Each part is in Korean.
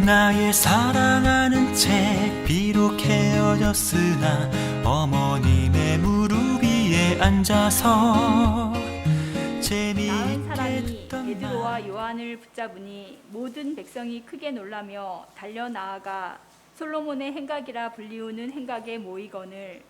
나의 사랑하는 채 비록 헤어졌으나 어머님의 무릎 위에 앉아서 나은 사람이 재미있게 베드로와 요한을 붙잡으니 모든 백성이 크게 놀라며 달려 나아가 솔로몬의 행각이라 불리우는 행각에 모이거늘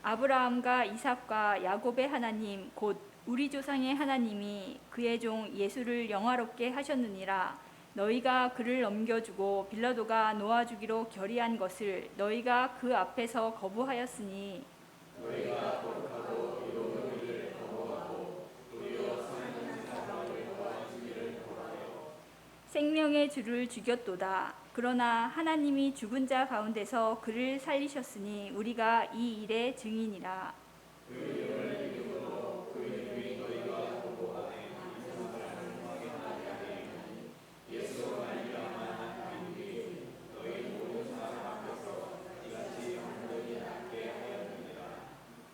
아브라함과 이삭과 야곱의 하나님 곧 우리 조상의 하나님이 그의 종 예수를 영화롭게 하셨느니라. 너희가 그를 넘겨주고 빌라도가 놓아주기로 결의한 것을 너희가 그 앞에서 거부하였으니 생명의 주를 죽였도다. 그러나 하나님이 죽은 자 가운데서 그를 살리셨으니 우리가 이 일의 증인이라.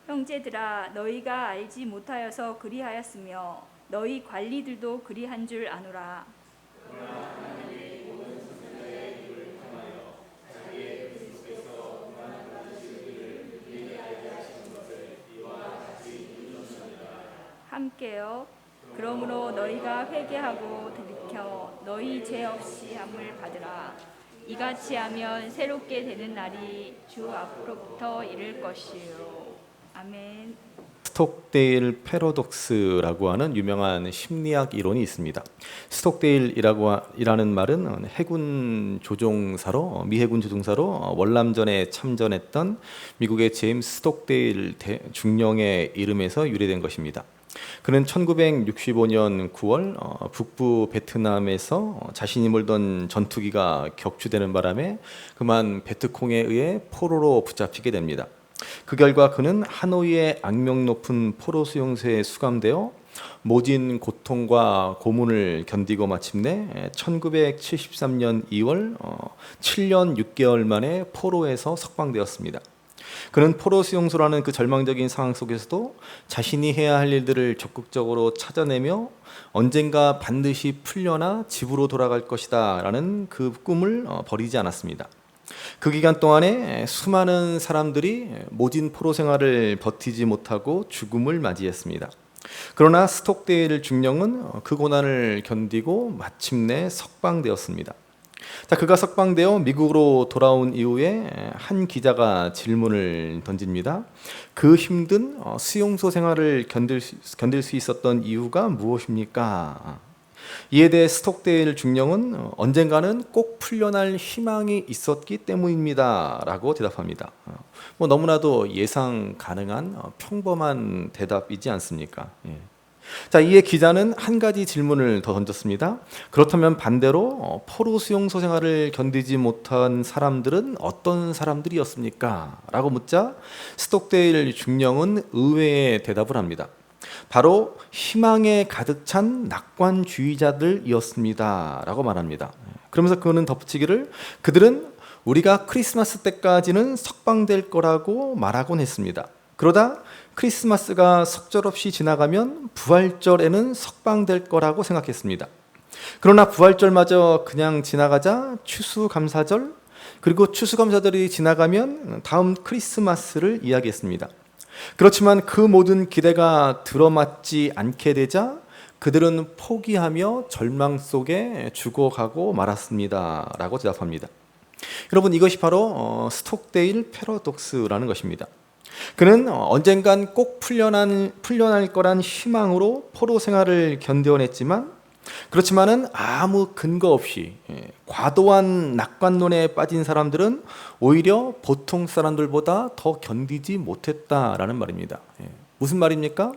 형제들아, 너희가 알지 못하여서 그리하였으며 너희 관리들도 그리한 줄 아노라. 함께요. 그러므로 너희가 회개하고 돌이켜 너희 죄 없이 함을 받으라. 이같이 하면 새롭게 되는 날이 주 앞으로부터 이를 것이요. 아멘. 스톡데일 패러독스라고 하는 유명한 심리학 이론이 있습니다. 스톡데일이라는 말은 해군 조종사로 미 해군 조종사로 월남전에 참전했던 미국의 제임스 스톡데일 중령의 이름에서 유래된 것입니다. 그는 1965년 9월 북부 베트남에서 자신이 몰던 전투기가 격추되는 바람에 그만 베트콩에 의해 포로로 붙잡히게 됩니다. 그 결과 그는 하노이의 악명 높은 포로 수용소에 수감되어 모진 고통과 고문을 견디고 마침내 1973년 2월 7년 6개월 만에 포로에서 석방되었습니다. 그는 포로 수용소라는 그 절망적인 상황 속에서도 자신이 해야 할 일들을 적극적으로 찾아내며 언젠가 반드시 풀려나 집으로 돌아갈 것이다 라는 그 꿈을 버리지 않았습니다. 그 기간 동안에 수많은 사람들이 모진 포로 생활을 버티지 못하고 죽음을 맞이했습니다. 그러나 스톡데일 중령은 그 고난을 견디고 마침내 석방되었습니다. 그가 석방되어 미국으로 돌아온 이후에 한 기자가 질문을 던집니다. 그 힘든 수용소 생활을 견딜 수 있었던 이유가 무엇입니까? 이에 대해 스톡데일 중령은 언젠가는 꼭 풀려날 희망이 있었기 때문입니다 라고 대답합니다. 너무나도 예상 가능한 평범한 대답이지 않습니까? 이에 기자는 한 가지 질문을 더 던졌습니다. 그렇다면 반대로 포로 수용소 생활을 견디지 못한 사람들은 어떤 사람들이었습니까? 라고 묻자 스톡데일 중령은 의외의 대답을 합니다. 바로 희망에 가득 찬 낙관주의자들이었습니다 라고 말합니다. 그러면서 그는 덧붙이기를 그들은 우리가 크리스마스 때까지는 석방될 거라고 말하곤 했습니다. 그러다 크리스마스가 속절없이 지나가면 부활절에는 석방될 거라고 생각했습니다. 그러나 부활절마저 그냥 지나가자 추수감사절 그리고 추수감사절이 지나가면 다음 크리스마스를 이야기했습니다. 그렇지만 그 모든 기대가 들어맞지 않게 되자 그들은 포기하며 절망 속에 죽어가고 말았습니다 라고 대답합니다. 여러분, 이것이 바로 스톡데일 패러독스라는 것입니다. 그는 언젠간 꼭 풀려날 거란 희망으로 포로 생활을 견뎌냈지만 그렇지만은 아무 근거 없이 과도한 낙관론에 빠진 사람들은 오히려 보통 사람들보다 더 견디지 못했다라는 말입니다. 무슨 말입니까?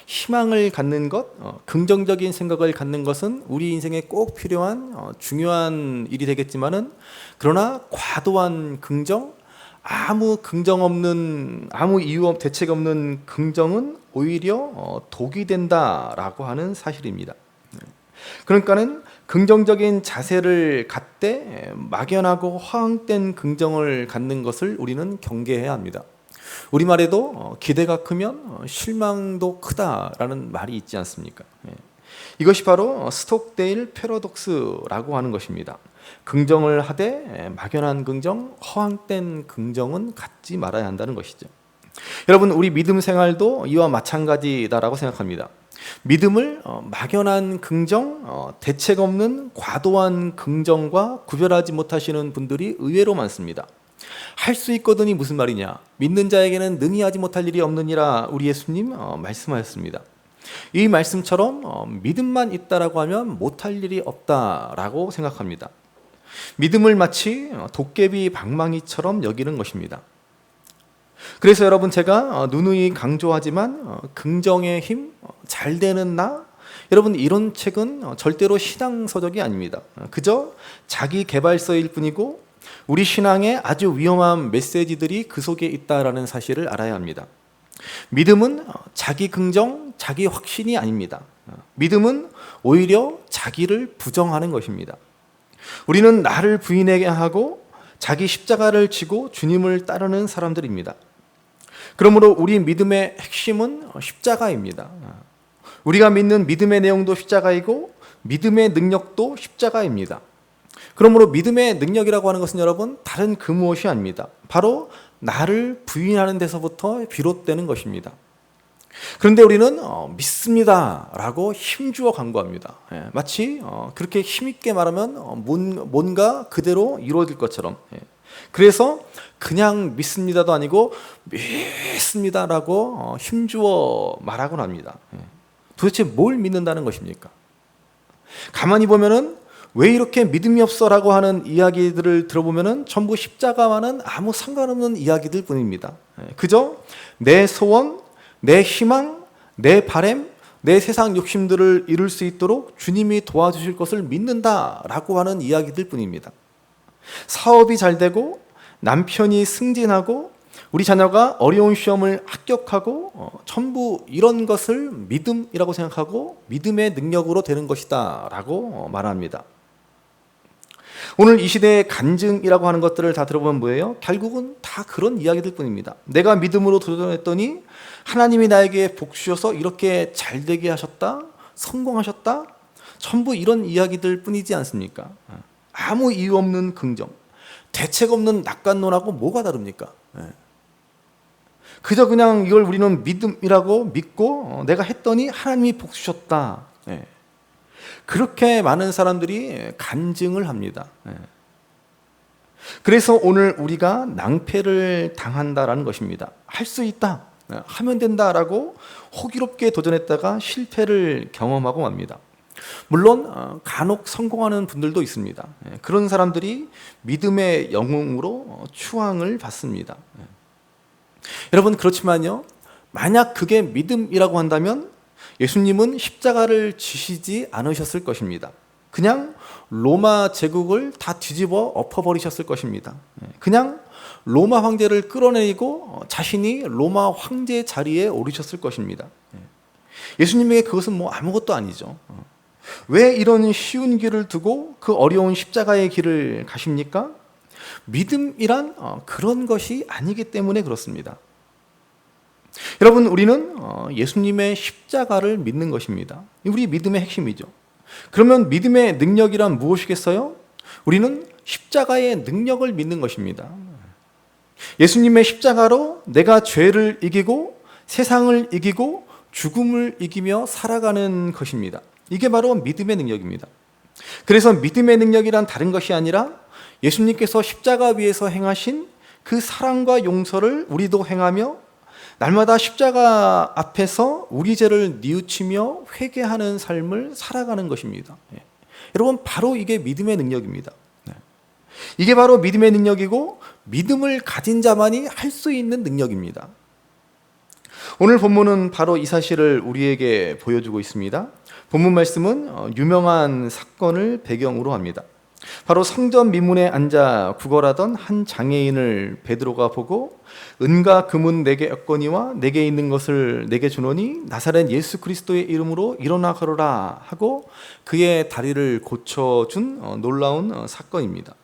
희망을 갖는 것, 긍정적인 생각을 갖는 것은 우리 인생에 꼭 필요한 중요한 일이 되겠지만은 그러나 과도한 긍정, 아무 이유 대책 없는 긍정은 오히려 독이 된다라고 하는 사실입니다. 그러니까는 긍정적인 자세를 갖되 막연하고 허황된 긍정을 갖는 것을 우리는 경계해야 합니다. 우리말에도 기대가 크면 실망도 크다라는 말이 있지 않습니까? 이것이 바로 스톡데일 패러독스라고 하는 것입니다. 긍정을 하되 막연한 긍정, 허황된 긍정은 갖지 말아야 한다는 것이죠. 여러분, 우리 믿음 생활도 이와 마찬가지다라고 생각합니다. 믿음을 막연한 긍정, 대책 없는 과도한 긍정과 구별하지 못하시는 분들이 의외로 많습니다. 할 수 있거든이 무슨 말이냐? 믿는 자에게는 능히 하지 못할 일이 없느니라 우리 예수님 말씀하셨습니다. 이 말씀처럼 믿음만 있다라고 하면 못할 일이 없다라고 생각합니다. 믿음을 마치 도깨비 방망이처럼 여기는 것입니다. 그래서 여러분, 제가 누누이 강조하지만 긍정의 힘, 잘 되는 나, 여러분, 이런 책은 절대로 신앙서적이 아닙니다. 그저 자기 개발서일 뿐이고 우리 신앙에 아주 위험한 메시지들이 그 속에 있다라는 사실을 알아야 합니다. 믿음은 자기 긍정, 자기 확신이 아닙니다. 믿음은 오히려 자기를 부정하는 것입니다. 우리는 나를 부인하게 하고 자기 십자가를 지고 주님을 따르는 사람들입니다. 그러므로 우리 믿음의 핵심은 십자가입니다. 우리가 믿는 믿음의 내용도 십자가이고 믿음의 능력도 십자가입니다. 그러므로 믿음의 능력이라고 하는 것은 여러분, 다른 그 무엇이 아닙니다. 바로 나를 부인하는 데서부터 비롯되는 것입니다. 그런데 우리는 믿습니다라고 힘주어 간구합니다. 마치 그렇게 힘있게 말하면 뭔가 그대로 이루어질 것처럼. 그래서 그냥 믿습니다도 아니고 믿습니다라고 힘주어 말하곤 합니다. 도대체 뭘 믿는다는 것입니까? 가만히 보면은 왜 이렇게 믿음이 없어라고 하는 이야기들을 들어보면은 전부 십자가와는 아무 상관없는 이야기들 뿐입니다. 그저 내 소원, 내 희망, 내 바램, 내 세상 욕심들을 이룰 수 있도록 주님이 도와주실 것을 믿는다라고 하는 이야기들 뿐입니다. 사업이 잘 되고 남편이 승진하고 우리 자녀가 어려운 시험을 합격하고 전부 이런 것을 믿음이라고 생각하고 믿음의 능력으로 되는 것이다 라고 말합니다. 오늘 이 시대의 간증이라고 하는 것들을 다 들어보면 뭐예요? 결국은 다 그런 이야기들 뿐입니다. 내가 믿음으로 도전했더니 하나님이 나에게 복 주셔서 이렇게 잘 되게 하셨다, 성공하셨다, 전부 이런 이야기들 뿐이지 않습니까? 아무 이유 없는 긍정, 대책 없는 낙관론하고 뭐가 다릅니까? 그저 그냥 이걸 우리는 믿음이라고 믿고 내가 했더니 하나님이 복 주셨다. 그렇게 많은 사람들이 간증을 합니다. 그래서 오늘 우리가 낭패를 당한다라는 것입니다. 할 수 있다, 하면 된다라고 호기롭게 도전했다가 실패를 경험하고 맙니다. 물론 간혹 성공하는 분들도 있습니다. 그런 사람들이 믿음의 영웅으로 추앙을 받습니다. 여러분, 그렇지만요, 만약 그게 믿음이라고 한다면 예수님은 십자가를 지시지 않으셨을 것입니다. 그냥 로마 제국을 다 뒤집어 엎어버리셨을 것입니다. 그냥 로마 황제를 끌어내리고 자신이 로마 황제 자리에 오르셨을 것입니다. 예수님에게 그것은 뭐 아무것도 아니죠. 왜 이런 쉬운 길을 두고 그 어려운 십자가의 길을 가십니까? 믿음이란 그런 것이 아니기 때문에 그렇습니다. 여러분, 우리는 예수님의 십자가를 믿는 것입니다. 우리 믿음의 핵심이죠. 그러면 믿음의 능력이란 무엇이겠어요? 우리는 십자가의 능력을 믿는 것입니다. 예수님의 십자가로 내가 죄를 이기고 세상을 이기고 죽음을 이기며 살아가는 것입니다. 이게 바로 믿음의 능력입니다. 그래서 믿음의 능력이란 다른 것이 아니라 예수님께서 십자가 위에서 행하신 그 사랑과 용서를 우리도 행하며 날마다 십자가 앞에서 우리 죄를 뉘우치며 회개하는 삶을 살아가는 것입니다. 여러분, 바로 이게 믿음의 능력입니다. 이게 바로 믿음의 능력이고 믿음을 가진 자만이 할 수 있는 능력입니다. 오늘 본문은 바로 이 사실을 우리에게 보여주고 있습니다. 본문 말씀은 유명한 사건을 배경으로 합니다. 바로 성전 미문에 앉아 구걸하던 한 장애인을 베드로가 보고 은과 금은 내게 얻거니와 내게 있는 것을 내게 주노니 나사렛 예수 그리스도의 이름으로 일어나 걸어라 하고 그의 다리를 고쳐준 놀라운 사건입니다.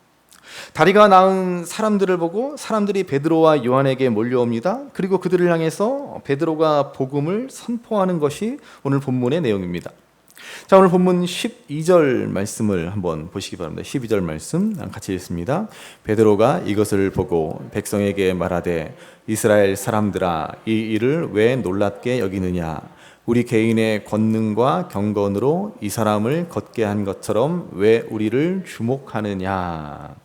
다리가 나은 사람들을 보고 사람들이 베드로와 요한에게 몰려옵니다. 그리고 그들을 향해서 베드로가 복음을 선포하는 것이 오늘 본문의 내용입니다. 자, 오늘 본문 12절 말씀을 한번 보시기 바랍니다. 12절 말씀 같이 읽습니다. 베드로가 이것을 보고 백성에게 말하되 이스라엘 사람들아 이 일을 왜 놀랍게 여기느냐 우리 개인의 권능과 경건으로 이 사람을 걷게 한 것처럼 왜 우리를 주목하느냐.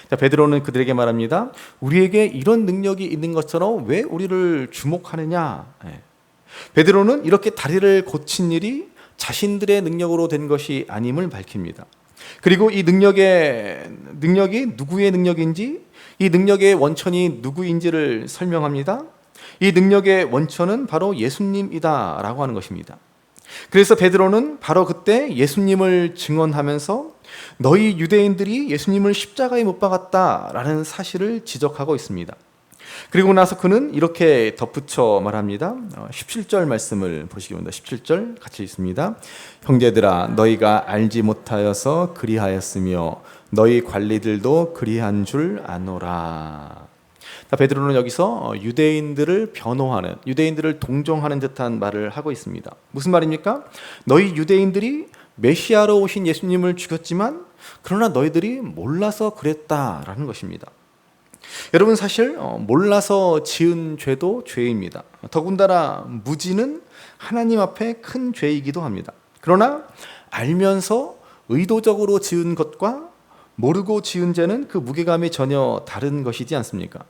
자, 베드로는 그들에게 말합니다. 우리에게 이런 능력이 있는 것처럼 왜 우리를 주목하느냐. 베드로는 이렇게 다리를 고친 일이 자신들의 능력으로 된 것이 아님을 밝힙니다. 그리고 이 능력이 누구의 능력인지, 이 능력의 원천이 누구인지를 설명합니다. 이 능력의 원천은 바로 예수님이다라고 하는 것입니다. 그래서 베드로는 바로 그때 예수님을 증언하면서 너희 유대인들이 예수님을 십자가에 못 박았다라는 사실을 지적하고 있습니다. 그리고 나서 그는 이렇게 덧붙여 말합니다. 17절 말씀을 보시기 바랍니다. 17절 같이 읽습니다. 형제들아 너희가 알지 못하여서 그리하였으며 너희 관리들도 그리한 줄 아노라. 베드로는 여기서 유대인들을 변호하는, 유대인들을 동정하는 듯한 말을 하고 있습니다. 무슨 말입니까? 너희 유대인들이 메시아로 오신 예수님을 죽였지만 그러나 너희들이 몰라서 그랬다라는 것입니다. 여러분 사실 몰라서 지은 죄도 죄입니다. 더군다나 무지는 하나님 앞에 큰 죄이기도 합니다. 그러나 알면서 의도적으로 지은 것과 모르고 지은 죄는 그 무게감이 전혀 다른 것이지 않습니까?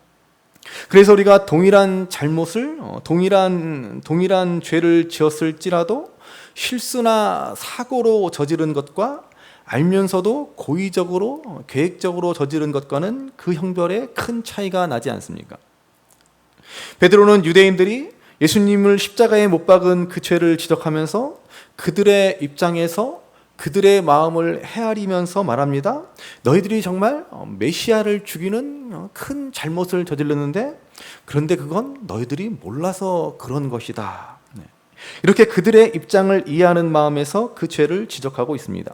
그래서 우리가 동일한 잘못을 동일한 죄를 지었을지라도 실수나 사고로 저지른 것과 알면서도 고의적으로 계획적으로 저지른 것과는 그 형별에 큰 차이가 나지 않습니까? 베드로는 유대인들이 예수님을 십자가에 못 박은 그 죄를 지적하면서 그들의 입장에서 그들의 마음을 헤아리면서 말합니다. 너희들이 정말 메시아를 죽이는 큰 잘못을 저질렀는데 그런데 그건 너희들이 몰라서 그런 것이다. 이렇게 그들의 입장을 이해하는 마음에서 그 죄를 지적하고 있습니다.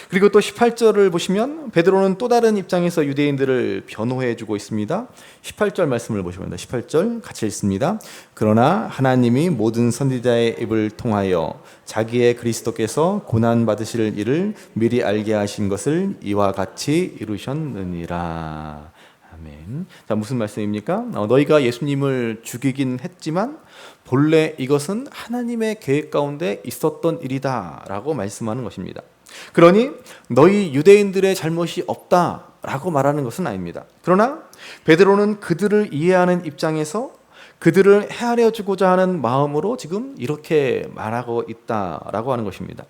그리고 또 18절을 보시면 베드로는 또 다른 입장에서 유대인들을 변호해 주고 있습니다. 18절 말씀을 보시면 18절 같이 읽습니다. 그러나 하나님이 모든 선지자의 입을 통하여 자기의 그리스도께서 고난 받으실 일을 미리 알게 하신 것을 이와 같이 이루셨느니라. 아멘. 자, 무슨 말씀입니까? 너희가 예수님을 죽이긴 했지만 본래 이것은 하나님의 계획 가운데 있었던 일이다라고 말씀하는 것입니다. 그러니 너희 유대인들의 잘못이 없다라고 말하는 것은 아닙니다. 그러나 베드로는 그들을 이해하는 입장에서 그들을 헤아려 주고자 하는 마음으로 지금 이렇게 말하고 있다라고 하는 것입니다.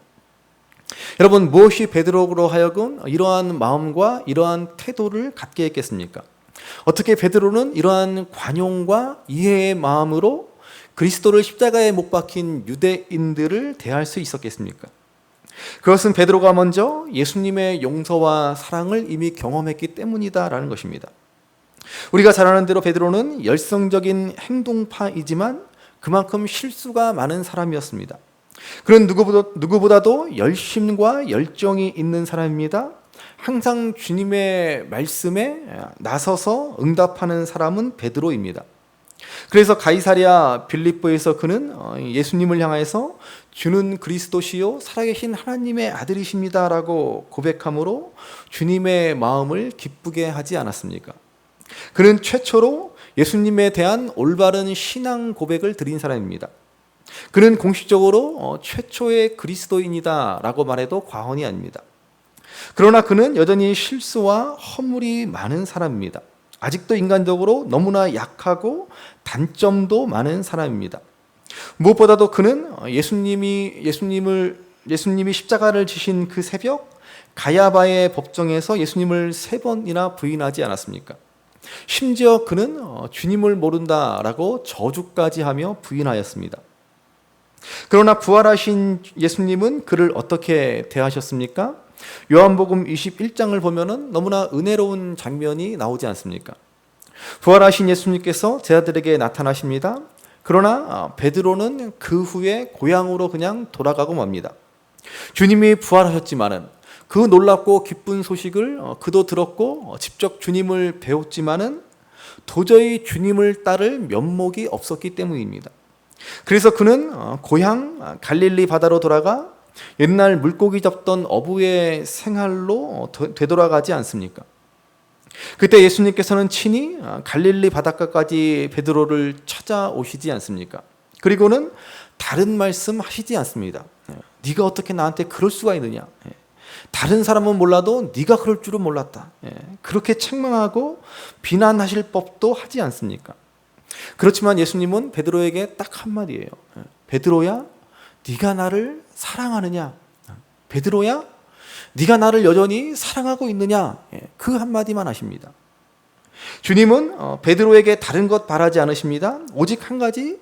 여러분, 무엇이 베드로로 하여금 이러한 마음과 이러한 태도를 갖게 했겠습니까? 어떻게 베드로는 이러한 관용과 이해의 마음으로 그리스도를 십자가에 못 박힌 유대인들을 대할 수 있었겠습니까? 그것은 베드로가 먼저 예수님의 용서와 사랑을 이미 경험했기 때문이다라는 것입니다. 우리가 잘 아는 대로 베드로는 열성적인 행동파이지만 그만큼 실수가 많은 사람이었습니다. 그는 누구보다도 열심과 열정이 있는 사람입니다. 항상 주님의 말씀에 나서서 응답하는 사람은 베드로입니다. 그래서 가이사랴 빌립보에서 그는 예수님을 향해서 주는 그리스도시요 살아계신 하나님의 아들이십니다라고 고백함으로 주님의 마음을 기쁘게 하지 않았습니까? 그는 최초로 예수님에 대한 올바른 신앙 고백을 드린 사람입니다. 그는 공식적으로 최초의 그리스도인이다라고 말해도 과언이 아닙니다. 그러나 그는 여전히 실수와 허물이 많은 사람입니다. 아직도 인간적으로 너무나 약하고 단점도 많은 사람입니다. 무엇보다도 그는 예수님이 십자가를 지신 그 새벽 가야바의 법정에서 예수님을 3번이나 부인하지 않았습니까? 심지어 그는 주님을 모른다라고 저주까지 하며 부인하였습니다. 그러나 부활하신 예수님은 그를 어떻게 대하셨습니까? 요한복음 21장을 보면은 너무나 은혜로운 장면이 나오지 않습니까? 부활하신 예수님께서 제자들에게 나타나십니다. 그러나 베드로는 그 후에 고향으로 그냥 돌아가고 맙니다. 주님이 부활하셨지만은 그 놀랍고 기쁜 소식을 그도 들었고 직접 주님을 배웠지만은 도저히 주님을 따를 면목이 없었기 때문입니다. 그래서 그는 고향 갈릴리 바다로 돌아가 옛날 물고기 잡던 어부의 생활로 되돌아가지 않습니까? 그때 예수님께서는 친히 갈릴리 바닷가까지 베드로를 찾아오시지 않습니까? 그리고는 다른 말씀 하시지 않습니다. 네가 어떻게 나한테 그럴 수가 있느냐? 다른 사람은 몰라도 네가 그럴 줄은 몰랐다. 그렇게 책망하고 비난하실 법도 하지 않습니까? 그렇지만 예수님은 베드로에게 딱 한마디예요. 베드로야, 네가 나를 사랑하느냐? 베드로야, 네가 나를 여전히 사랑하고 있느냐? 그 한마디만 하십니다. 주님은 베드로에게 다른 것 바라지 않으십니다. 오직 한 가지,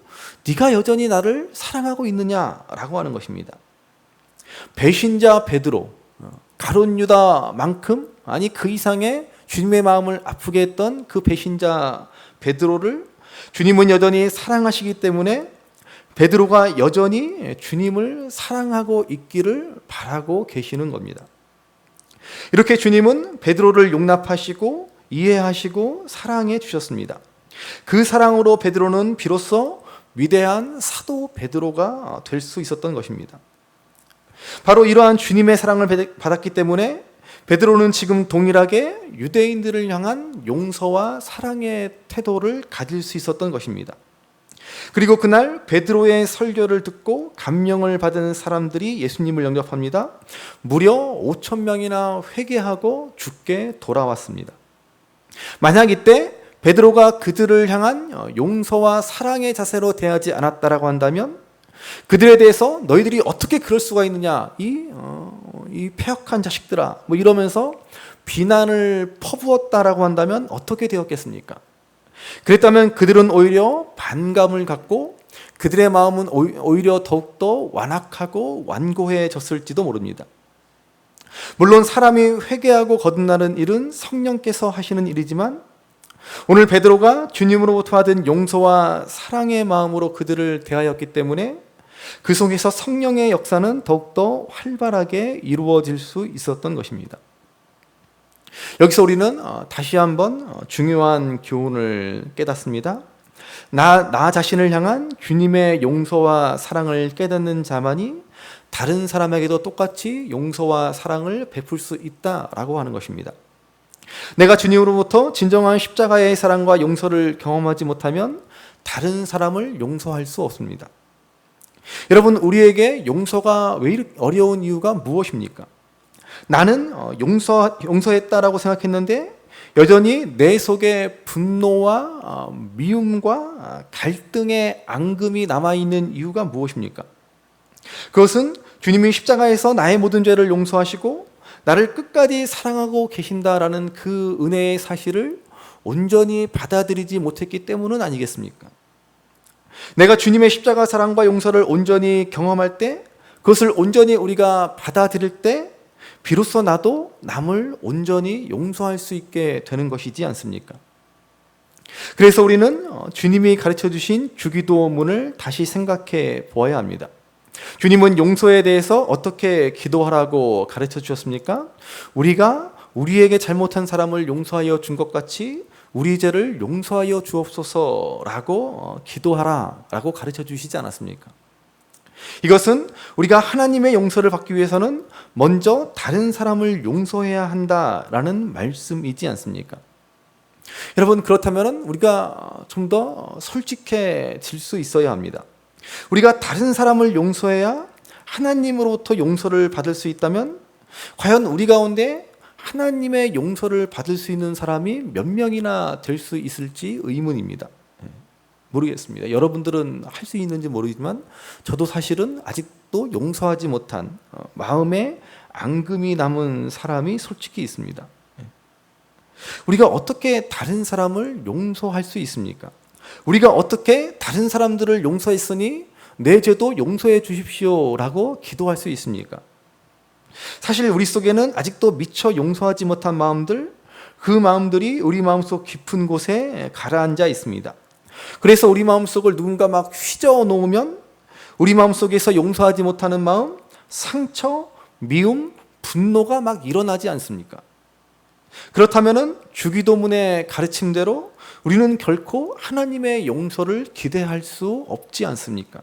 네가 여전히 나를 사랑하고 있느냐라고 하는 것입니다. 배신자 베드로, 가룟 유다만큼 아니 그 이상의 주님의 마음을 아프게 했던 그 배신자 베드로를 주님은 여전히 사랑하시기 때문에 베드로가 여전히 주님을 사랑하고 있기를 바라고 계시는 겁니다. 이렇게 주님은 베드로를 용납하시고 이해하시고 사랑해 주셨습니다. 그 사랑으로 베드로는 비로소 위대한 사도 베드로가 될 수 있었던 것입니다. 바로 이러한 주님의 사랑을 받았기 때문에 베드로는 지금 동일하게 유대인들을 향한 용서와 사랑의 태도를 가질 수 있었던 것입니다. 그리고 그날 베드로의 설교를 듣고 감명을 받은 사람들이 예수님을 영접합니다. 무려 5,000명이나 회개하고 죽게 돌아왔습니다. 만약 이때 베드로가 그들을 향한 용서와 사랑의 자세로 대하지 않았다라고 한다면 그들에 대해서 너희들이 어떻게 그럴 수가 있느냐, 이 패역한 자식들아, 뭐 이러면서 비난을 퍼부었다라고 한다면 어떻게 되었겠습니까? 그랬다면 그들은 오히려 반감을 갖고 그들의 마음은 오히려 더욱더 완악하고 완고해졌을지도 모릅니다. 물론 사람이 회개하고 거듭나는 일은 성령께서 하시는 일이지만 오늘 베드로가 주님으로부터 받은 용서와 사랑의 마음으로 그들을 대하였기 때문에 그 속에서 성령의 역사는 더욱더 활발하게 이루어질 수 있었던 것입니다. 여기서 우리는 다시 한번 중요한 교훈을 깨닫습니다. 나 자신을 향한 주님의 용서와 사랑을 깨닫는 자만이 다른 사람에게도 똑같이 용서와 사랑을 베풀 수 있다라고 하는 것입니다. 내가 주님으로부터 진정한 십자가의 사랑과 용서를 경험하지 못하면 다른 사람을 용서할 수 없습니다. 여러분, 우리에게 용서가 왜 이렇게 어려운 이유가 무엇입니까? 나는 용서했다라고 생각했는데 여전히 내 속에 분노와 미움과 갈등의 앙금이 남아있는 이유가 무엇입니까? 그것은 주님이 십자가에서 나의 모든 죄를 용서하시고 나를 끝까지 사랑하고 계신다라는 그 은혜의 사실을 온전히 받아들이지 못했기 때문은 아니겠습니까? 내가 주님의 십자가 사랑과 용서를 온전히 경험할 때, 그것을 온전히 우리가 받아들일 때 비로소 나도 남을 온전히 용서할 수 있게 되는 것이지 않습니까? 그래서 우리는 주님이 가르쳐 주신 주기도문을 다시 생각해 보아야 합니다. 주님은 용서에 대해서 어떻게 기도하라고 가르쳐 주셨습니까? 우리가 우리에게 잘못한 사람을 용서하여 준 것 같이 우리 죄를 용서하여 주옵소서라고 기도하라라고 가르쳐 주시지 않았습니까? 이것은 우리가 하나님의 용서를 받기 위해서는 먼저 다른 사람을 용서해야 한다라는 말씀이지 않습니까? 여러분, 그렇다면 우리가 좀 더 솔직해질 수 있어야 합니다. 우리가 다른 사람을 용서해야 하나님으로부터 용서를 받을 수 있다면 과연 우리 가운데 하나님의 용서를 받을 수 있는 사람이 몇 명이나 될 수 있을지 의문입니다. 모르겠습니다. 여러분들은 할 수 있는지 모르지만 저도 사실은 아직도 용서하지 못한 마음에 앙금이 남은 사람이 솔직히 있습니다. 우리가 어떻게 다른 사람을 용서할 수 있습니까? 우리가 어떻게 다른 사람들을 용서했으니 내 죄도 용서해 주십시오라고 기도할 수 있습니까? 사실 우리 속에는 아직도 미처 용서하지 못한 마음들, 그 마음들이 우리 마음속 깊은 곳에 가라앉아 있습니다. 그래서 우리 마음속을 누군가 막 휘저어 놓으면 우리 마음속에서 용서하지 못하는 마음, 상처, 미움, 분노가 막 일어나지 않습니까? 그렇다면 주기도문의 가르침대로 우리는 결코 하나님의 용서를 기대할 수 없지 않습니까?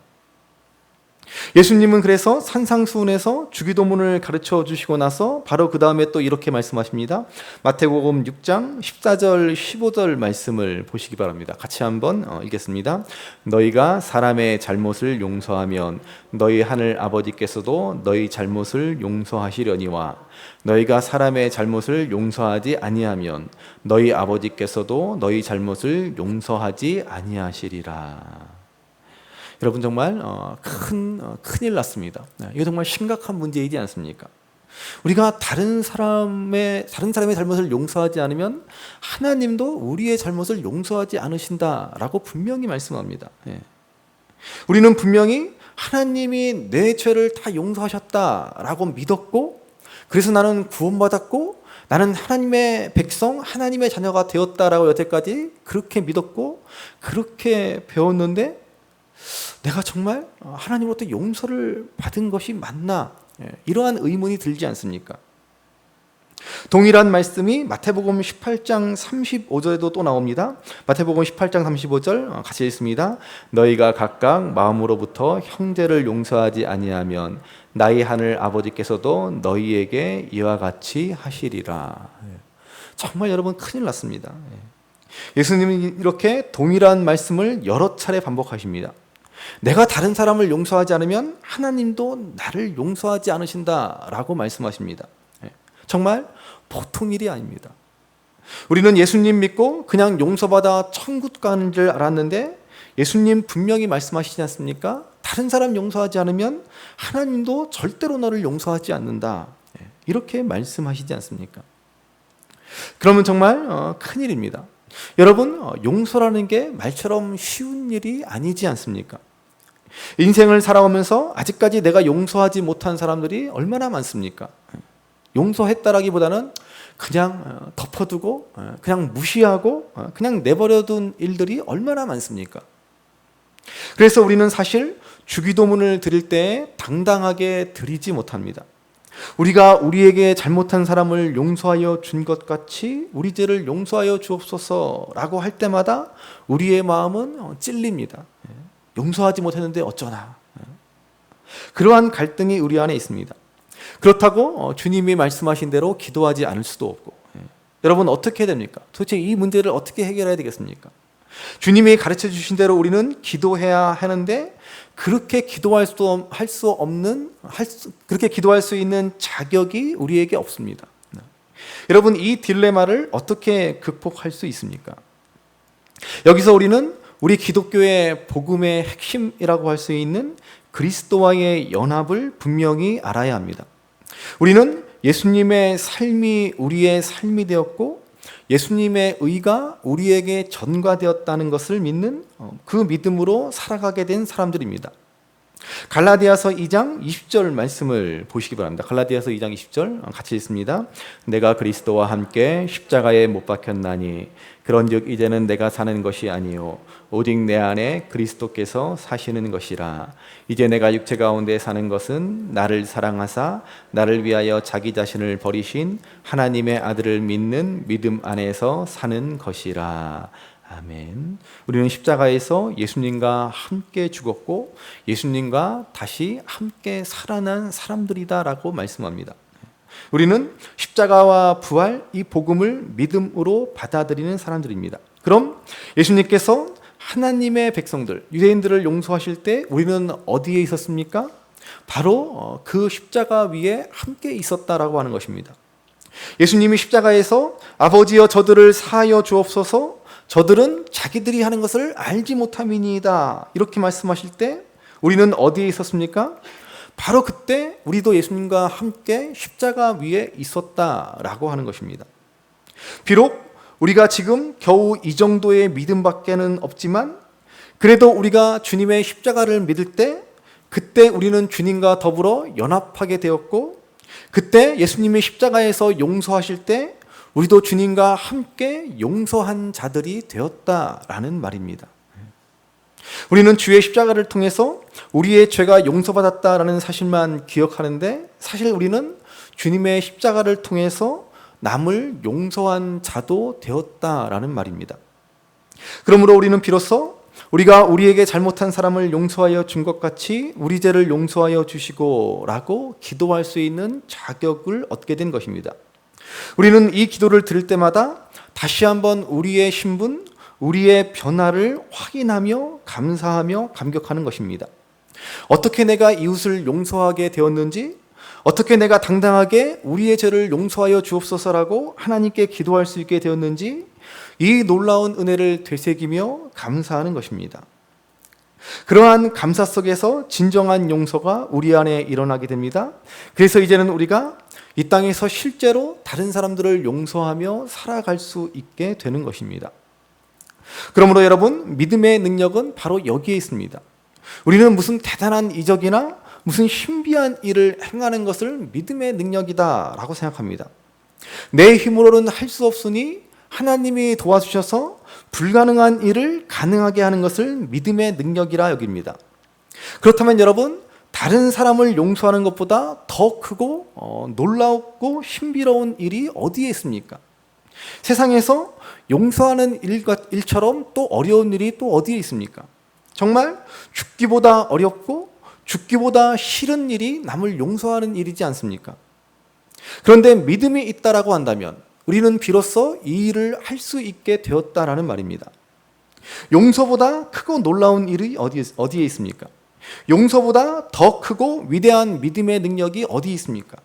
예수님은 그래서 산상수훈에서 주기도문을 가르쳐 주시고 나서 바로 그 다음에 또 이렇게 말씀하십니다. 마태복음 6장 14절 15절 말씀을 보시기 바랍니다. 같이 한번 읽겠습니다. 너희가 사람의 잘못을 용서하면 너희 하늘 아버지께서도 너희 잘못을 용서하시려니와 너희가 사람의 잘못을 용서하지 아니하면 너희 아버지께서도 너희 잘못을 용서하지 아니하시리라. 여러분 정말 큰일 났습니다. 이거 정말 심각한 문제이지 않습니까? 우리가 다른 사람의 잘못을 용서하지 않으면 하나님도 우리의 잘못을 용서하지 않으신다라고 분명히 말씀합니다. 우리는 분명히 하나님이 내 죄를 다 용서하셨다라고 믿었고, 그래서 나는 구원받았고 나는 하나님의 백성, 하나님의 자녀가 되었다라고 여태까지 그렇게 믿었고 그렇게 배웠는데, 내가 정말 하나님으로부터 용서를 받은 것이 맞나? 이러한 의문이 들지 않습니까? 동일한 말씀이 마태복음 18장 35절에도 또 나옵니다. 마태복음 18장 35절 같이 읽습니다. 너희가 각각 마음으로부터 형제를 용서하지 아니하면 나의 하늘 아버지께서도 너희에게 이와 같이 하시리라. 정말 여러분 큰일 났습니다. 예수님은 이렇게 동일한 말씀을 여러 차례 반복하십니다. 내가 다른 사람을 용서하지 않으면 하나님도 나를 용서하지 않으신다라고 말씀하십니다. 정말 보통 일이 아닙니다. 우리는 예수님 믿고 그냥 용서받아 천국 가는 줄 알았는데 예수님 분명히 말씀하시지 않습니까? 다른 사람 용서하지 않으면 하나님도 절대로 너를 용서하지 않는다. 이렇게 말씀하시지 않습니까? 그러면 정말 큰일입니다. 여러분, 용서라는 게 말처럼 쉬운 일이 아니지 않습니까? 인생을 살아오면서 아직까지 내가 용서하지 못한 사람들이 얼마나 많습니까? 용서했다라기보다는 그냥 덮어두고 그냥 무시하고 그냥 내버려둔 일들이 얼마나 많습니까? 그래서 우리는 사실 주기도문을 드릴 때 당당하게 드리지 못합니다. 우리가 우리에게 잘못한 사람을 용서하여 준 것 같이 우리 죄를 용서하여 주옵소서라고 할 때마다 우리의 마음은 찔립니다. 용서하지 못했는데 어쩌나. 그러한 갈등이 우리 안에 있습니다. 그렇다고 주님이 말씀하신 대로 기도하지 않을 수도 없고, 여러분 어떻게 해야 됩니까? 도대체 이 문제를 어떻게 해결해야 되겠습니까? 주님이 가르쳐 주신 대로 우리는 기도해야 하는데 그렇게 기도할 그렇게 기도할 수 있는 자격이 우리에게 없습니다. 여러분 이 딜레마를 어떻게 극복할 수 있습니까? 여기서 우리는 우리 기독교의 복음의 핵심이라고 할 수 있는 그리스도와의 연합을 분명히 알아야 합니다. 우리는 예수님의 삶이 우리의 삶이 되었고 예수님의 의가 우리에게 전가되었다는 것을 믿는 그 믿음으로 살아가게 된 사람들입니다. 갈라디아서 2장 20절 말씀을 보시기 바랍니다. 갈라디아서 2장 20절 같이 읽습니다. 내가 그리스도와 함께 십자가에 못 박혔나니 그런즉 이제는 내가 사는 것이 아니요 오직 내 안에 그리스도께서 사시는 것이라. 이제 내가 육체 가운데 사는 것은 나를 사랑하사 나를 위하여 자기 자신을 버리신 하나님의 아들을 믿는 믿음 안에서 사는 것이라. 아멘. 우리는 십자가에서 예수님과 함께 죽었고 예수님과 다시 함께 살아난 사람들이다라고 말씀합니다. 우리는 십자가와 부활, 이 복음을 믿음으로 받아들이는 사람들입니다. 그럼 예수님께서 하나님의 백성들, 유대인들을 용서하실 때 우리는 어디에 있었습니까? 바로 그 십자가 위에 함께 있었다라고 하는 것입니다. 예수님이 십자가에서 아버지여 저들을 사하여 주옵소서, 저들은 자기들이 하는 것을 알지 못함이니이다 이렇게 말씀하실 때 우리는 어디에 있었습니까? 바로 그때 우리도 예수님과 함께 십자가 위에 있었다라고 하는 것입니다. 비록 우리가 지금 겨우 이 정도의 믿음밖에는 없지만 그래도 우리가 주님의 십자가를 믿을 때 그때 우리는 주님과 더불어 연합하게 되었고 그때 예수님이 십자가에서 용서하실 때 우리도 주님과 함께 용서한 자들이 되었다라는 말입니다. 우리는 주의 십자가를 통해서 우리의 죄가 용서받았다라는 사실만 기억하는데, 사실 우리는 주님의 십자가를 통해서 남을 용서한 자도 되었다라는 말입니다. 그러므로 우리는 비로소 우리가 우리에게 잘못한 사람을 용서하여 준 것 같이 우리 죄를 용서하여 주시고 라고 기도할 수 있는 자격을 얻게 된 것입니다. 우리는 이 기도를 들을 때마다 다시 한번 우리의 신분, 우리의 변화를 확인하며 감사하며 감격하는 것입니다. 어떻게 내가 이웃을 용서하게 되었는지, 어떻게 내가 당당하게 우리의 죄를 용서하여 주옵소서라고 하나님께 기도할 수 있게 되었는지, 이 놀라운 은혜를 되새기며 감사하는 것입니다. 그러한 감사 속에서 진정한 용서가 우리 안에 일어나게 됩니다. 그래서 이제는 우리가 이 땅에서 실제로 다른 사람들을 용서하며 살아갈 수 있게 되는 것입니다. 그러므로 여러분, 믿음의 능력은 바로 여기에 있습니다. 우리는 무슨 대단한 이적이나 무슨 신비한 일을 행하는 것을 믿음의 능력이다라고 생각합니다. 내 힘으로는 할 수 없으니 하나님이 도와주셔서 불가능한 일을 가능하게 하는 것을 믿음의 능력이라 여깁니다. 그렇다면 여러분, 다른 사람을 용서하는 것보다 더 크고 놀랍고 신비로운 일이 어디에 있습니까? 세상에서 용서하는 일처럼 또 어려운 일이 또 어디에 있습니까? 정말 죽기보다 어렵고 죽기보다 싫은 일이 남을 용서하는 일이지 않습니까? 그런데 믿음이 있다라고 한다면 우리는 비로소 이 일을 할 수 있게 되었다라는 말입니다. 용서보다 크고 놀라운 일이 어디에 있습니까? 용서보다 더 크고 위대한 믿음의 능력이 어디 있습니까?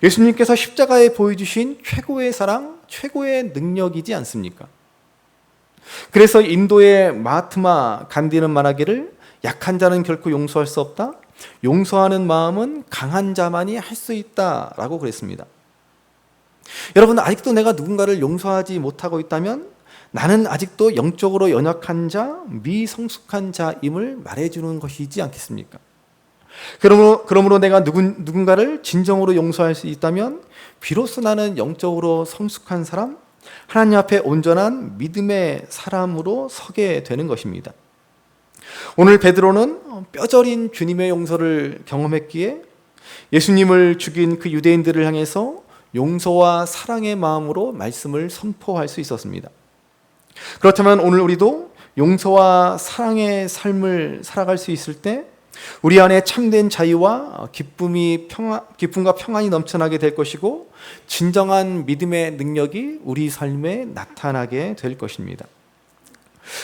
예수님께서 십자가에 보여주신 최고의 사랑, 최고의 능력이지 않습니까? 그래서 인도의 마하트마 간디는 말하기를, 약한 자는 결코 용서할 수 없다. 용서하는 마음은 강한 자만이 할 수 있다라고 그랬습니다. 여러분, 아직도 내가 누군가를 용서하지 못하고 있다면 나는 아직도 영적으로 연약한 자, 미성숙한 자임을 말해주는 것이지 않겠습니까? 그러므로 내가 누군가를 진정으로 용서할 수 있다면 비로소 나는 영적으로 성숙한 사람, 하나님 앞에 온전한 믿음의 사람으로 서게 되는 것입니다. 오늘 베드로는 뼈저린 주님의 용서를 경험했기에 예수님을 죽인 그 유대인들을 향해서 용서와 사랑의 마음으로 말씀을 선포할 수 있었습니다. 그렇다면 오늘 우리도 용서와 사랑의 삶을 살아갈 수 있을 때 우리 안에 참된 자유와 기쁨과 평안이 넘쳐나게 될 것이고, 진정한 믿음의 능력이 우리 삶에 나타나게 될 것입니다.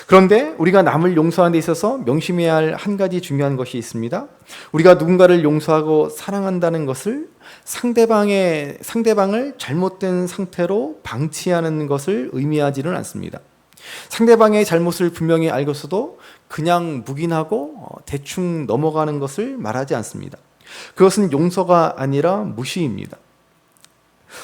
그런데 우리가 남을 용서하는 데 있어서 명심해야 할 한 가지 중요한 것이 있습니다. 우리가 누군가를 용서하고 사랑한다는 것을 상대방을 잘못된 상태로 방치하는 것을 의미하지는 않습니다. 상대방의 잘못을 분명히 알고서도 그냥 묵인하고 대충 넘어가는 것을 말하지 않습니다. 그것은 용서가 아니라 무시입니다.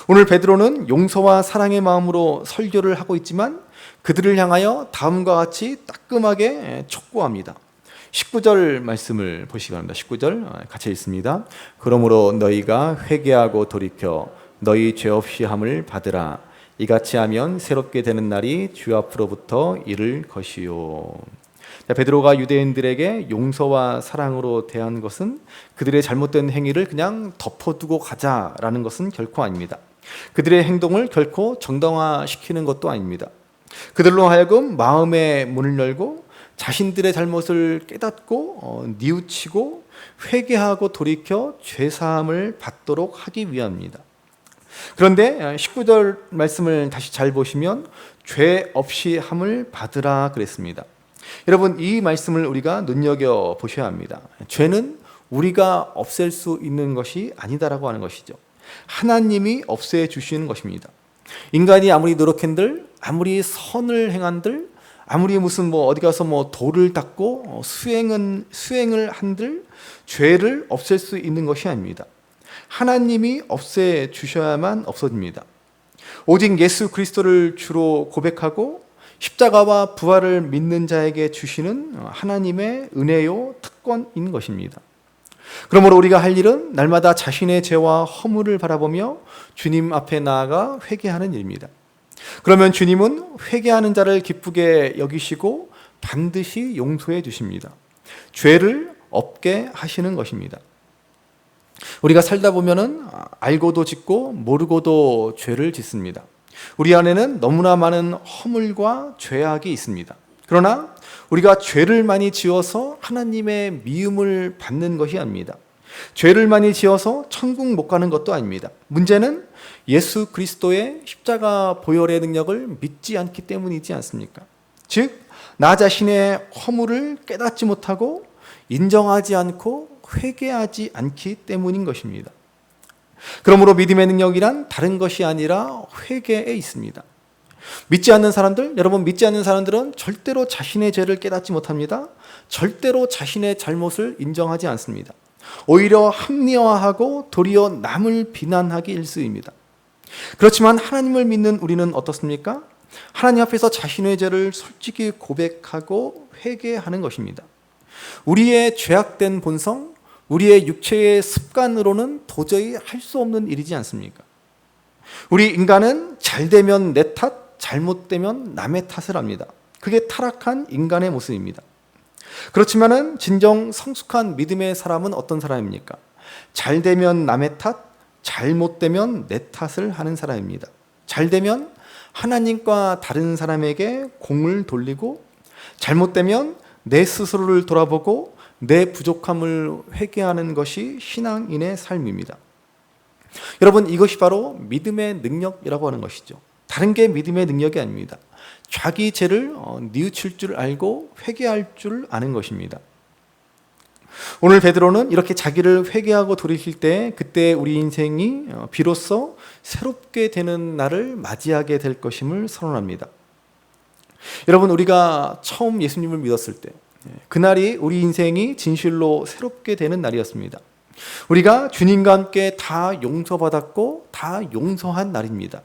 오늘 베드로는 용서와 사랑의 마음으로 설교를 하고 있지만 그들을 향하여 다음과 같이 따끔하게 촉구합니다. 19절 말씀을 보시기 바랍니다. 19절 같이 읽습니다. 그러므로 너희가 회개하고 돌이켜 너희 죄 없이 함을 받으라. 이같이 하면 새롭게 되는 날이 주 앞으로부터 이를 것이요. 베드로가 유대인들에게 용서와 사랑으로 대한 것은 그들의 잘못된 행위를 그냥 덮어두고 가자라는 것은 결코 아닙니다. 그들의 행동을 결코 정당화시키는 것도 아닙니다. 그들로 하여금 마음의 문을 열고 자신들의 잘못을 깨닫고 뉘우치고 회개하고 돌이켜 죄사함을 받도록 하기 위함입니다. 그런데 19절 말씀을 다시 잘 보시면 죄 없이 함을 받으라 그랬습니다. 여러분, 이 말씀을 우리가 눈여겨보셔야 합니다. 죄는 우리가 없앨 수 있는 것이 아니다라고 하는 것이죠. 하나님이 없애주시는 것입니다. 인간이 아무리 노력한들, 아무리 선을 행한들, 아무리 무슨 어디 가서 돌을 닦고 수행을 한들 죄를 없앨 수 있는 것이 아닙니다. 하나님이 없애주셔야만 없어집니다. 오직 예수 그리스도를 주로 고백하고 십자가와 부활을 믿는 자에게 주시는 하나님의 은혜요 특권인 것입니다. 그러므로 우리가 할 일은 날마다 자신의 죄와 허물을 바라보며 주님 앞에 나아가 회개하는 일입니다. 그러면 주님은 회개하는 자를 기쁘게 여기시고 반드시 용서해 주십니다. 죄를 없게 하시는 것입니다. 우리가 살다 보면은 알고도 짓고 모르고도 죄를 짓습니다. 우리 안에는 너무나 많은 허물과 죄악이 있습니다. 그러나 우리가 죄를 많이 지어서 하나님의 미움을 받는 것이 아닙니다. 죄를 많이 지어서 천국 못 가는 것도 아닙니다. 문제는 예수 그리스도의 십자가 보혈의 능력을 믿지 않기 때문이지 않습니까? 즉, 나 자신의 허물을 깨닫지 못하고 인정하지 않고 회개하지 않기 때문인 것입니다. 그러므로 믿음의 능력이란 다른 것이 아니라 회개에 있습니다. 믿지 않는 사람들, 여러분 믿지 않는 사람들은 절대로 자신의 죄를 깨닫지 못합니다. 절대로 자신의 잘못을 인정하지 않습니다. 오히려 합리화하고 도리어 남을 비난하기 일쑤입니다. 그렇지만 하나님을 믿는 우리는 어떻습니까? 하나님 앞에서 자신의 죄를 솔직히 고백하고 회개하는 것입니다. 우리의 죄악된 본성, 우리의 육체의 습관으로는 도저히 할 수 없는 일이지 않습니까? 우리 인간은 잘되면 내 탓, 잘못되면 남의 탓을 합니다. 그게 타락한 인간의 모습입니다. 그렇지만은 진정 성숙한 믿음의 사람은 어떤 사람입니까? 잘되면 남의 탓, 잘못되면 내 탓을 하는 사람입니다. 잘되면 하나님과 다른 사람에게 공을 돌리고, 잘못되면 내 스스로를 돌아보고 내 부족함을 회개하는 것이 신앙인의 삶입니다. 여러분, 이것이 바로 믿음의 능력이라고 하는 것이죠. 다른 게 믿음의 능력이 아닙니다. 자기 죄를 뉘우칠 줄 알고 회개할 줄 아는 것입니다. 오늘 베드로는 이렇게 자기를 회개하고 돌이킬 때, 그때 우리 인생이 비로소 새롭게 되는 날을 맞이하게 될 것임을 선언합니다. 여러분, 우리가 처음 예수님을 믿었을 때, 그날이 우리 인생이 진실로 새롭게 되는 날이었습니다. 우리가 주님과 함께 다 용서받았고 다 용서한 날입니다.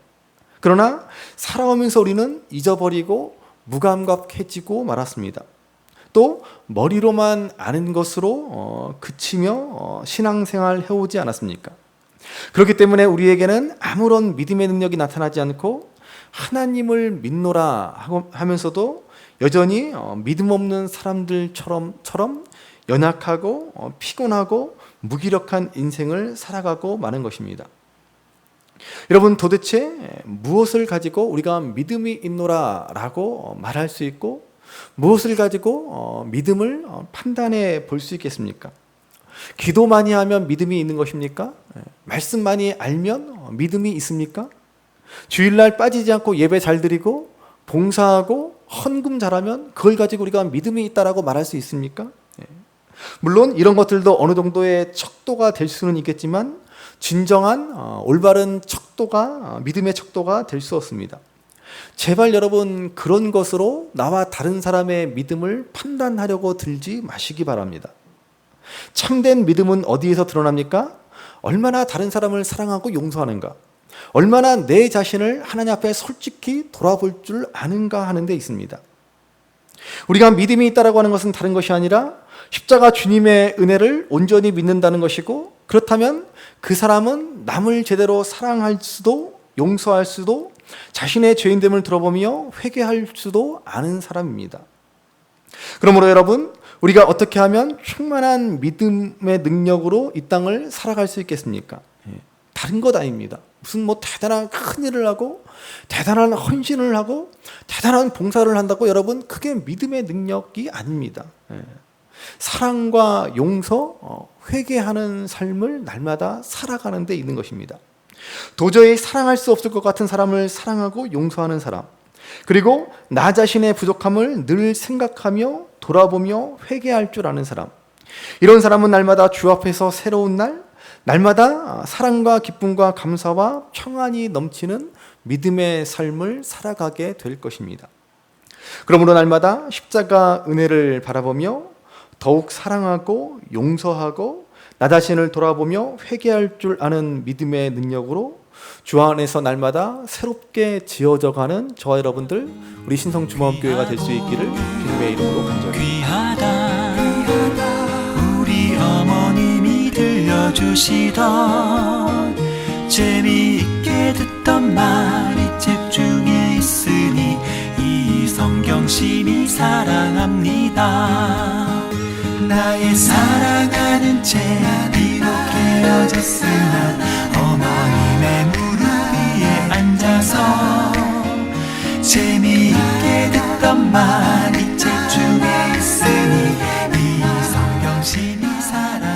그러나 살아오면서 우리는 잊어버리고 무감각해지고 말았습니다. 또 머리로만 아는 것으로 그치며 신앙생활 해오지 않았습니까? 그렇기 때문에 우리에게는 아무런 믿음의 능력이 나타나지 않고 하나님을 믿노라 하면서도 여전히 믿음 없는 사람들처럼 연약하고 피곤하고 무기력한 인생을 살아가고 마는 것입니다. 여러분, 도대체 무엇을 가지고 우리가 믿음이 있노라 라고 말할 수 있고, 무엇을 가지고 믿음을 판단해 볼 수 있겠습니까? 기도 많이 하면 믿음이 있는 것입니까? 말씀 많이 알면 믿음이 있습니까? 주일날 빠지지 않고 예배 잘 드리고 봉사하고 헌금 잘하면 그걸 가지고 우리가 믿음이 있다라고 말할 수 있습니까? 물론 이런 것들도 어느 정도의 척도가 될 수는 있겠지만 진정한 올바른 척도가, 믿음의 척도가 될 수 없습니다. 제발 여러분, 그런 것으로 나와 다른 사람의 믿음을 판단하려고 들지 마시기 바랍니다. 참된 믿음은 어디에서 드러납니까? 얼마나 다른 사람을 사랑하고 용서하는가, 얼마나 내 자신을 하나님 앞에 솔직히 돌아볼 줄 아는가 하는 데 있습니다. 우리가 믿음이 있다라고 하는 것은 다른 것이 아니라 십자가 주님의 은혜를 온전히 믿는다는 것이고, 그렇다면 그 사람은 남을 제대로 사랑할 수도 용서할 수도 자신의 죄인됨을 들어보며 회개할 수도 아는 사람입니다. 그러므로 여러분, 우리가 어떻게 하면 충만한 믿음의 능력으로 이 땅을 살아갈 수 있겠습니까? 다른 것 아닙니다. 무슨 대단한 큰 일을 하고 대단한 헌신을 하고 대단한 봉사를 한다고 여러분, 그게 믿음의 능력이 아닙니다. 사랑과 용서, 회개하는 삶을 날마다 살아가는 데 있는 것입니다. 도저히 사랑할 수 없을 것 같은 사람을 사랑하고 용서하는 사람, 그리고 나 자신의 부족함을 늘 생각하며 돌아보며 회개할 줄 아는 사람, 이런 사람은 날마다 주 앞에서 새로운 날마다 사랑과 기쁨과 감사와 평안이 넘치는 믿음의 삶을 살아가게 될 것입니다. 그러므로 날마다 십자가 은혜를 바라보며 더욱 사랑하고 용서하고 나 자신을 돌아보며 회개할 줄 아는 믿음의 능력으로 주 안에서 날마다 새롭게 지어져가는 저와 여러분들, 우리 신성주마음교회가 될 수 있기를 주님의 이름으로 간절히 귀하다 우리 어머님이 알려주시던 재미있게 듣던 말이 책 중에 있으니 이 성경 심히 사랑합니다. 나의 사랑하는 책 비록 헤어졌으나 어머님의 무릎 위에 앉아서 재미있게 듣던 말이 책 중에 있으니 이 성경 심히 사랑